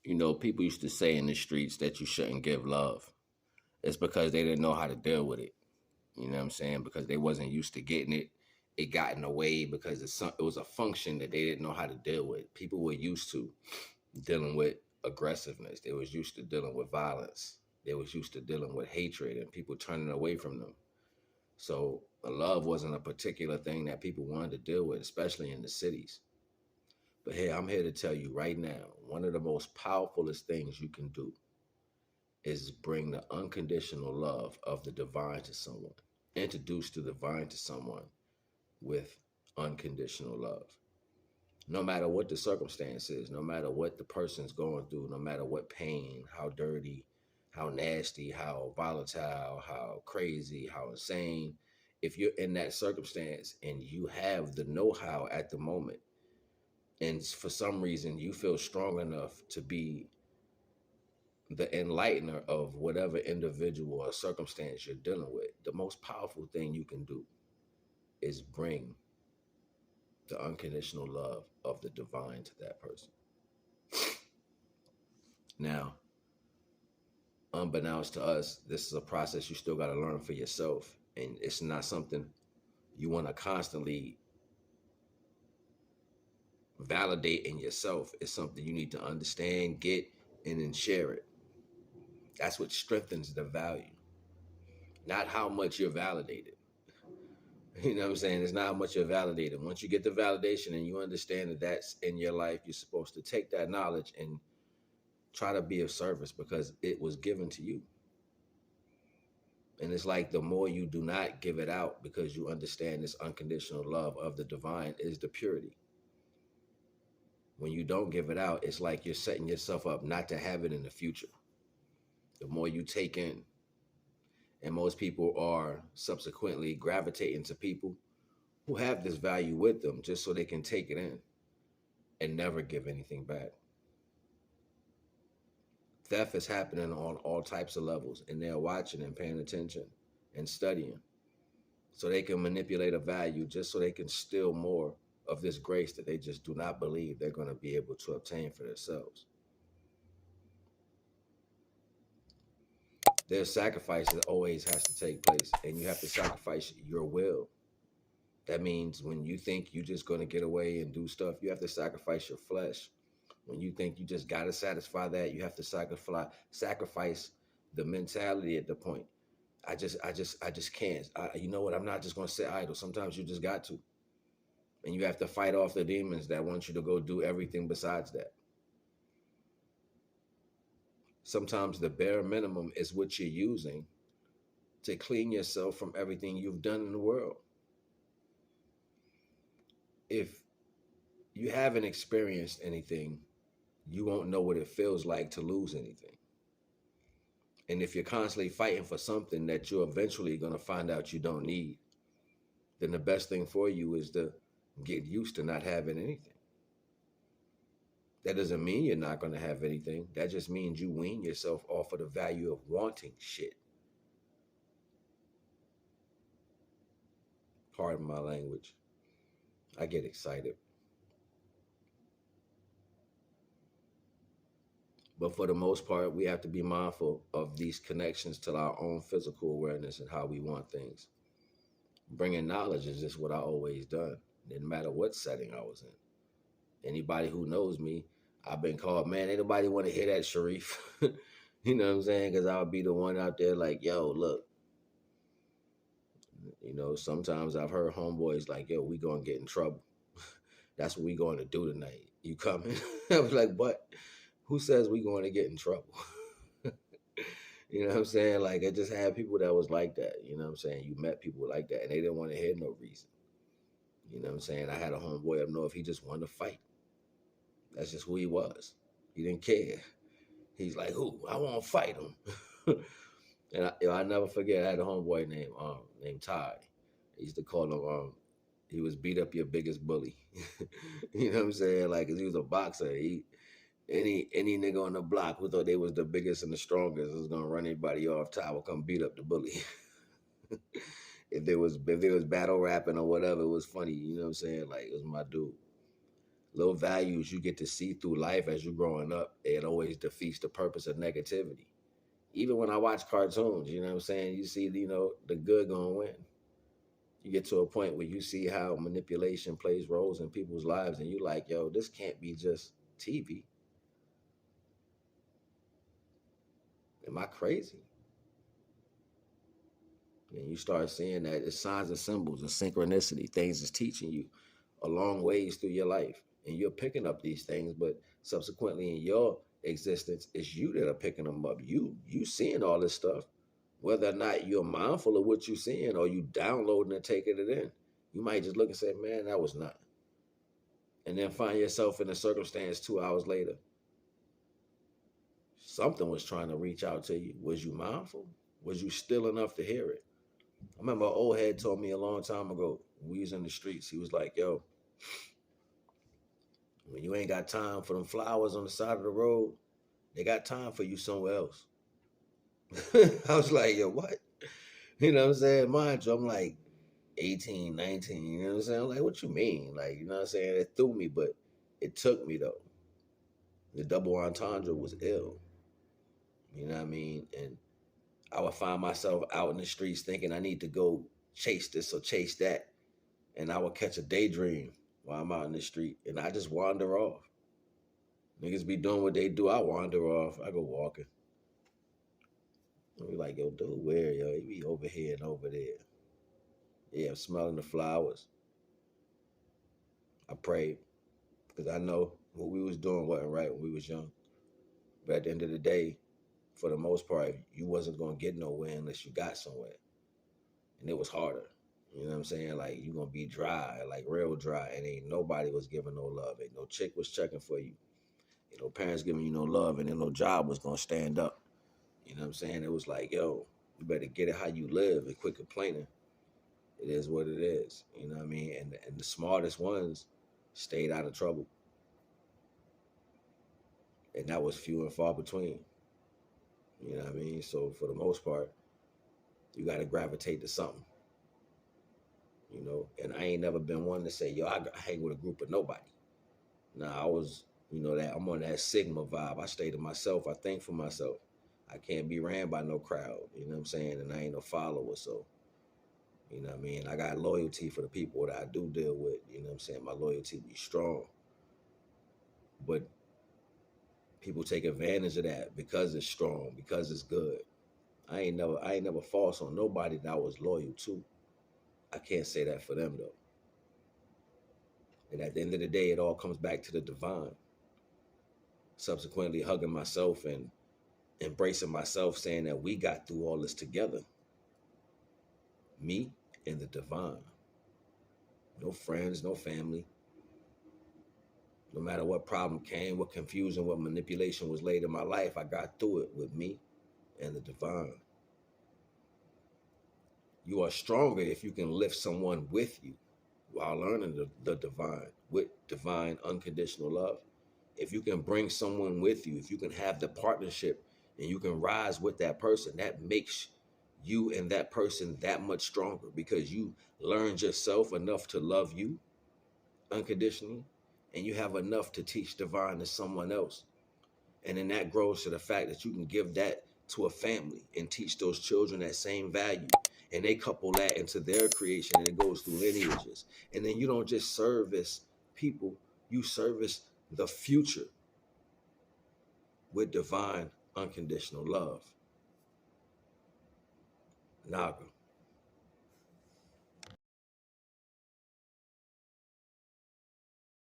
You know, people used to say in the streets that you shouldn't give love. It's because they didn't know how to deal with it. You know what I'm saying? Because they wasn't used to getting it. It got in the way because it was a function that they didn't know how to deal with. People were used to dealing with aggressiveness. They was used to dealing with violence. They was used to dealing with hatred and people turning away from them. So love wasn't a particular thing that people wanted to deal with, especially in the cities. But hey, I'm here to tell you right now, one of the most powerfulest things you can do is bring the unconditional love of the divine to someone. Introduce the divine to someone with unconditional love. No matter what the circumstance is, no matter what the person's going through, no matter what pain, how dirty, how nasty, how volatile, how crazy, how insane, if you're in that circumstance and you have the know how at the moment, and for some reason you feel strong enough to be the enlightener of whatever individual or circumstance you're dealing with, the most powerful thing you can do is bring the unconditional love of the divine to that person. Now, unbeknownst to us, this is a process you still got to learn for yourself. And it's not something you want to constantly validate in yourself. It's something you need to understand, get, and then share it. That's what strengthens the value, not how much you're validated. You know what I'm saying? It's not how much you're validated. Once you get the validation and you understand that that's in your life, you're supposed to take that knowledge and try to be of service because it was given to you. And it's like the more you do not give it out because you understand this unconditional love of the divine is the purity. When you don't give it out, it's like you're setting yourself up not to have it in the future. The more you take in, and most people are subsequently gravitating to people who have this value with them just so they can take it in and never give anything back. Theft is happening on all types of levels, and they're watching and paying attention and studying so they can manipulate a value just so they can steal more of this grace that they just do not believe they're going to be able to obtain for themselves. There's sacrifice that always has to take place, and you have to sacrifice your will. That means when you think you're just going to get away and do stuff, you have to sacrifice your flesh. When you think you just got to satisfy that, you have to sacrifice the mentality at the point. I just can't. You know what? I'm not just going to sit idle. Sometimes you just got to, and you have to fight off the demons that want you to go do everything besides that. Sometimes the bare minimum is what you're using to clean yourself from everything you've done in the world. If you haven't experienced anything, you won't know what it feels like to lose anything. And if you're constantly fighting for something that you're eventually going to find out you don't need, then the best thing for you is to get used to not having anything. That doesn't mean you're not going to have anything. That just means you wean yourself off of the value of wanting shit. Pardon my language. I get excited. But for the most part, we have to be mindful of these connections to our own physical awareness and how we want things. Bringing knowledge is just what I always done. Didn't matter what setting I was in. Anybody who knows me, I've been called, man, ain't nobody want to hear that, Sharif. You know what I'm saying? Because I'll be the one out there like, yo, look. You know, sometimes I've heard homeboys like, yo, we going to get in trouble. That's what we going to do tonight. You coming? I was like, what? Who says we going to get in trouble? You know what I'm saying? Like, I just had people that was like that. You know what I'm saying? You met people like that, and they didn't want to hear no reason. You know what I'm saying? I had a homeboy up north. He just wanted to fight. That's just who he was. He didn't care. He's like, who? I want to fight him. And I never forget, I had a homeboy named Ty. I used to call him, he was beat up your biggest bully. You know what I'm saying? Like, 'cause he was a boxer. Any nigga on the block who thought they was the biggest and the strongest was gonna run anybody off. Ty would come beat up the bully. If there was battle rapping or whatever, it was funny. You know what I'm saying? Like, it was my dude. Little values you get to see through life as you're growing up, it always defeats the purpose of negativity. Even when I watch cartoons, you know what I'm saying? You see, the good gonna win. You get to a point where you see how manipulation plays roles in people's lives, and you like, yo, this can't be just TV. Am I crazy? And you start seeing that it's signs and symbols and synchronicity. Things is teaching you a long ways through your life. And you're picking up these things, but subsequently in your existence, it's you that are picking them up. You seeing all this stuff. Whether or not you're mindful of what you're seeing or you downloading and taking it in. You might just look and say, man, that was not. And then find yourself in a circumstance 2 hours later. Something was trying to reach out to you. Was you mindful? Was you still enough to hear it? I remember an old head told me a long time ago, when we was in the streets, he was like, yo, when you ain't got time for them flowers on the side of the road, they got time for you somewhere else. I was like, yo, what? You know what I'm saying? Mind you, I'm like 18, 19, you know what I'm saying? I'm like, what you mean? Like, you know what I'm saying? It threw me, but it took me though. The double entendre was ill. You know what I mean? And I would find myself out in the streets thinking I need to go chase this or chase that. And I would catch a daydream while I'm out in the street and I just wander off. Niggas be doing what they do. I wander off. I go walking. I be like, yo, dude, where, yo? You be over here and over there. Yeah, I'm smelling the flowers. I prayed because I know what we was doing wasn't right when we was young. But at the end of the day, for the most part, you wasn't gonna get nowhere unless you got somewhere. And it was harder. You know what I'm saying? Like you gonna be dry, like real dry, and ain't nobody was giving no love. Ain't no chick was checking for you. Ain't no parents giving you no love, and then no job was gonna stand up. You know what I'm saying? It was like, yo, you better get it how you live and quit complaining. It is what it is. You know what I mean? And the smartest ones stayed out of trouble. And that was few and far between. You know what I mean? So for the most part, you gotta gravitate to something. And I ain't never been one to say, yo, I hang with a group of nobody. Nah, I was, that I'm on that Sigma vibe. I stay to myself. I think for myself. I can't be ran by no crowd. You know what I'm saying? And I ain't no follower. So, you know what I mean? I got loyalty for the people that I do deal with. You know what I'm saying? My loyalty be strong. But people take advantage of that because it's strong, because it's good. I ain't never false on nobody that I was loyal to. I can't say that for them though. And at the end of the day, it all comes back to the divine. Subsequently hugging myself and embracing myself, saying that we got through all this together. Me and the divine. No friends, no family. No matter what problem came, what confusion, what manipulation was laid in my life, I got through it with me and the divine. You are stronger if you can lift someone with you while learning the divine, with divine unconditional love. If you can bring someone with you, if you can have the partnership and you can rise with that person, that makes you and that person that much stronger because you learned yourself enough to love you unconditionally and you have enough to teach divine to someone else. And then that grows to the fact that you can give that to a family and teach those children that same value. And they couple that into their creation and it goes through lineages. And then you don't just service people, you service the future with divine unconditional love. NAGA.